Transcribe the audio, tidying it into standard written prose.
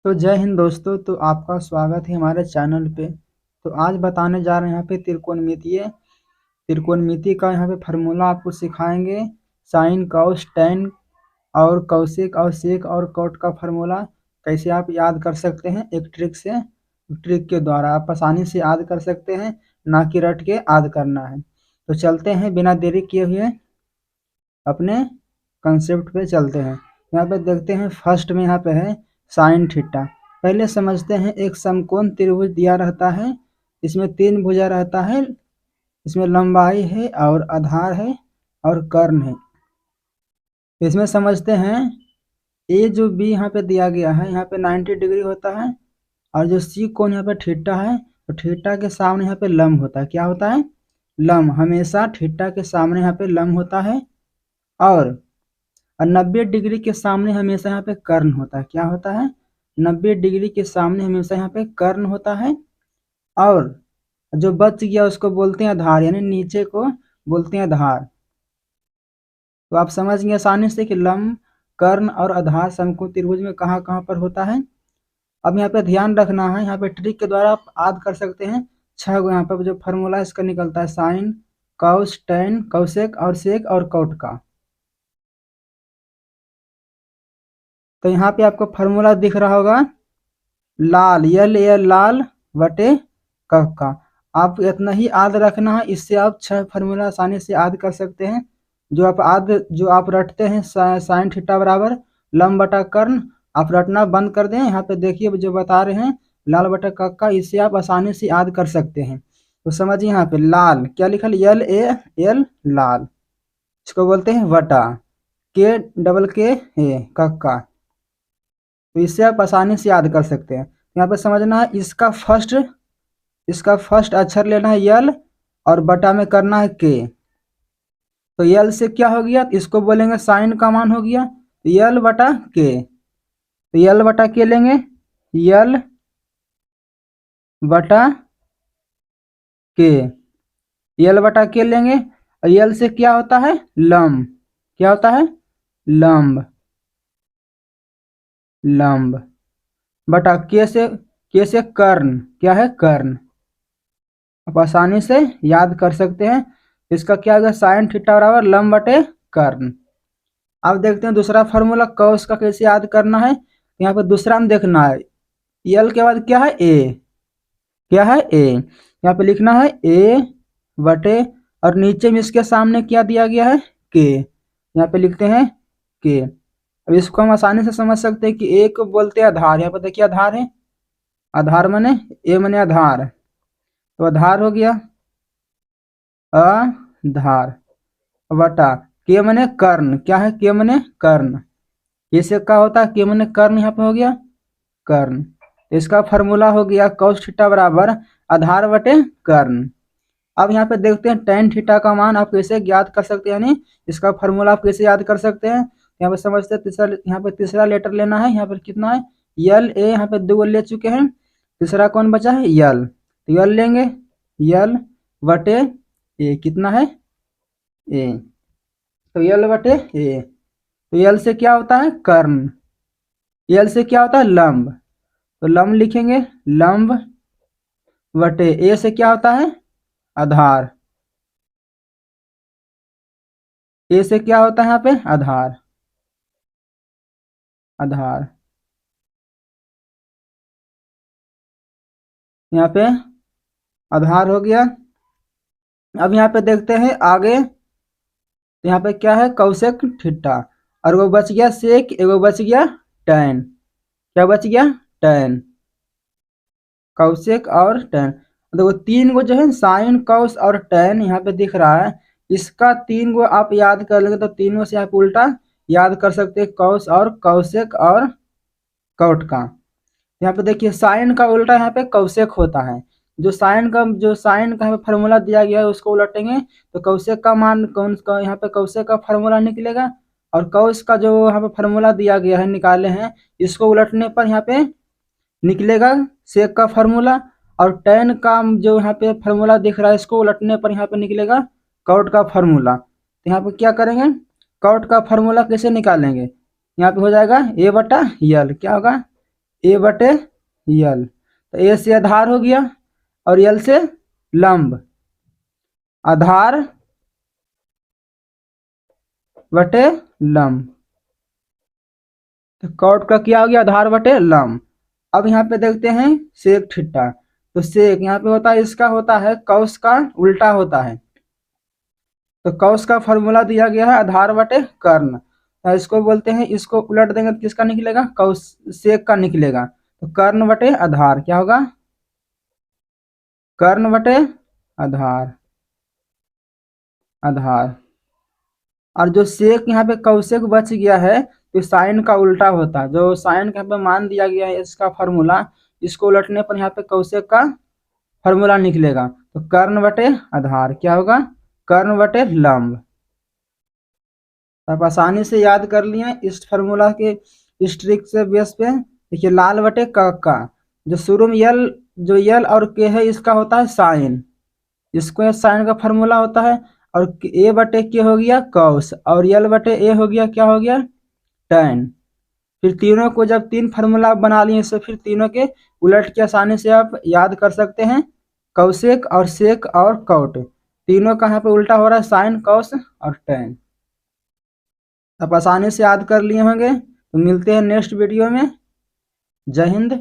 तो जय हिंद दोस्तों। तो आपका स्वागत है हमारे चैनल पे। तो आज बताने जा रहे हैं यहाँ पे त्रिकोणमिति का यहाँ पे फार्मूला आपको सिखाएंगे। साइन कॉस टेन और कौशिक और सेक और कॉट का फार्मूला कैसे आप याद कर सकते हैं। एक ट्रिक के द्वारा आप आसानी से याद कर सकते हैं, ना कि रट के याद करना है। तो चलते हैं बिना देरी किए हुए अपने कंसेप्ट पे चलते हैं। यहाँ पे देखते हैं फर्स्ट में यहाँ पे है साइन थीटा। पहले समझते हैं, एक समकोण त्रिभुज दिया रहता है, इसमें तीन भुजा रहता है, इसमें लंबाई है और आधार है और कर्ण है। इसमें समझते हैं ए जो बी यहाँ पे दिया गया है, यहाँ पे 90 डिग्री होता है, और जो सी कोण यहाँ पे थीटा है, तो थीटा के सामने यहाँ पे लंब होता है। क्या होता है? लंब हमेशा थीटा के सामने यहाँ पे लंब होता है। और 90 डिग्री के सामने हमेशा यहाँ पे कर्ण होता है। क्या होता है? 90 डिग्री के सामने हमेशा यहाँ पे कर्ण होता है। और जो बच गया उसको बोलते हैं आधार, यानी नीचे को बोलते हैं आधार। तो आप समझ गए आसानी से कि लंब, कर्ण और आधार समकोण त्रिभुज में कहाँ कहाँ पर होता है। अब यहाँ पे ध्यान रखना है, यहाँ पे ट्रिक के द्वारा आप याद कर सकते हैं। 6 गो यहाँ पर जो फॉर्मूला इसका निकलता है, साइन कॉस टेन कौसेक और सेक और कॉट का। तो यहाँ पे आपको फार्मूला दिख रहा होगा, लाल यल ए लाल बटे कफ का। आप इतना ही याद रखना है, इससे आप 6 फार्मूला आसानी से याद कर सकते हैं। जो आप रटते हैं साइन थीटा बराबर लंब बटा कर्ण, आप रटना बंद कर दें। यहाँ पे देखिए जो बता रहे हैं लाल बटा कफ का, इससे आप आसानी से याद कर सकते हैं। तो समझिए यहाँ पे लाल क्या लिखा, यल ए एल लाल, इसको बोलते हैं वटा, के डबल के ए कफ का। तो इससे आप आसानी से याद कर सकते हैं। यहाँ पे समझना है, इसका फर्स्ट अक्षर लेना है यल और बटा में करना है के। तो यल से क्या हो गया, इसको बोलेंगे साइन का मान हो गया यल बटा के। तो यल बटा के लेंगे, यल बटा के, यल बटा के लेंगे। और यल से क्या होता है, लंब। क्या होता है? लंब। लंब बटा के से कर्ण। क्या है? कर्ण। आप आसानी से याद कर सकते हैं। इसका क्या होगा, साइन थीटा बराबर लंब बटे कर्ण। अब देखते हैं दूसरा फार्मूला कॉस का कैसे याद करना है। यहाँ पर दूसरा में देखना है, यल के बाद क्या है, ए। क्या है? ए। यहाँ पे लिखना है ए बटे, और नीचे में इसके सामने क्या दिया गया है, के। यहाँ पे लिखते हैं के। अब इसको हम आसानी से समझ सकते हैं कि ए को बोलते हैं आधार। यहाँ पर देखिए आधार है, आधार माने ए माने आधार, तो आधार हो गया आधार बटा के माने कर्ण। क्या है? के माने कर्ण। इससे क्या होता है, के माने कर्ण, यहाँ पे हो गया कर्ण। इसका फार्मूला हो गया कॉस थीटा बराबर आधार बटे कर्ण। अब यहाँ पे देखते हैं टेन थीटा का मान आप कैसे याद कर सकते हैं, यानी इसका फार्मूला आप कैसे याद कर सकते हैं। यहाँ पे समझते हैं यहाँ पे तीसरा लेटर लेना है। यहाँ पर कितना है, यल ए, यहाँ पे 2 ले चुके हैं, तीसरा कौन बचा है, यल। तो यल लेंगे, यल बटे ए, कितना है, ए। तो यल बटे ए, तो यल से क्या होता है, कर्ण। यल से क्या होता है, लंब। तो लंब लिखेंगे, लंब बटे ए से क्या होता है, आधार। ए से क्या होता है यहाँ पे, आधार। आधार यहाँ पे आधार हो गया। अब यहाँ पे देखते हैं आगे, यहाँ पे क्या है, कौशिक थीटा, और वो बच गया सेक, एगो बच गया टैन। क्या बच गया, टैन। कौशिक और टैन, देखो 3 गो जो है साइन कौस और टैन यहाँ पे दिख रहा है। इसका 3 गो आप याद कर लेंगे तो तीनों से आप उल्टा याद कर सकते हैं, कौस और कौशिक और कौट का। यहाँ पे देखिए साइन का उल्टा यहाँ पे कौशिक होता है। जो साइन का यहाँ पे फार्मूला दिया गया है उसको उलटेंगे तो कौशिक का मान कौन का, यहाँ पे कौशिक का फार्मूला निकलेगा। और कौश का जो यहाँ पे फार्मूला दिया गया है, निकाले हैं, इसको उलटने पर यहाँ पे निकलेगा सेक का फार्मूला। और टेन का जो यहाँ पे फार्मूला दिख रहा है, इसको उलटने पर यहाँ पे निकलेगा कॉट का फार्मूला। तो यहाँ पे क्या करेंगे, कॉट का फार्मूला कैसे निकालेंगे, यहाँ पे हो जाएगा ए बटा यल। क्या होगा, ए बटे यल। तो ए से आधार हो गया और यल से लंब, आधार बटे लंब। तो कॉट का क्या हो गया, आधार बटे लंब। अब यहाँ पे देखते हैं सेक थीटा। तो सेक यहाँ पे होता है, इसका होता है कौस का उल्टा होता है। तो कौस का फॉर्मूला दिया गया है आधार बटे कर्ण। तो इसको बोलते हैं, इसको उलट देंगे तो किसका निकलेगा, कौस सेक का निकलेगा। तो कर्ण बटे आधार क्या होगा, कर्ण बटे आधार, आधार। और जो सेक यहाँ पे कौशिक बच गया है, तो साइन का उल्टा होता है। जो साइन का यहाँ पे मान दिया गया है इसका फॉर्मूला, इसको उलटने पर यहाँ पे कौशिक का फॉर्मूला निकलेगा। तो कर्ण बटे आधार क्या होगा, कर्ण बटे लंब। आप आसानी से याद कर लिए इस फॉर्मूला के, इस ट्रिक से बेस पे। देखिए लाल बटे का जो शुरू में यल, जो यल और के है इसका होता है साइन, इसको साइन का फॉर्मूला होता है। और ए बटे के हो गया कौस, और यल बटे ए हो गया क्या हो गया, tan। फिर तीनों को जब तीन फार्मूला बना लिए इससे, फिर तीनों के उलट के आसानी से आप याद कर सकते हैं। कौशिक और सेक और कॉट, तीनों का यहाँ पे उल्टा हो रहा है, साइन कौस और tan। आप आसानी से याद कर लिए होंगे। तो मिलते हैं नेक्स्ट वीडियो में। जय हिंद।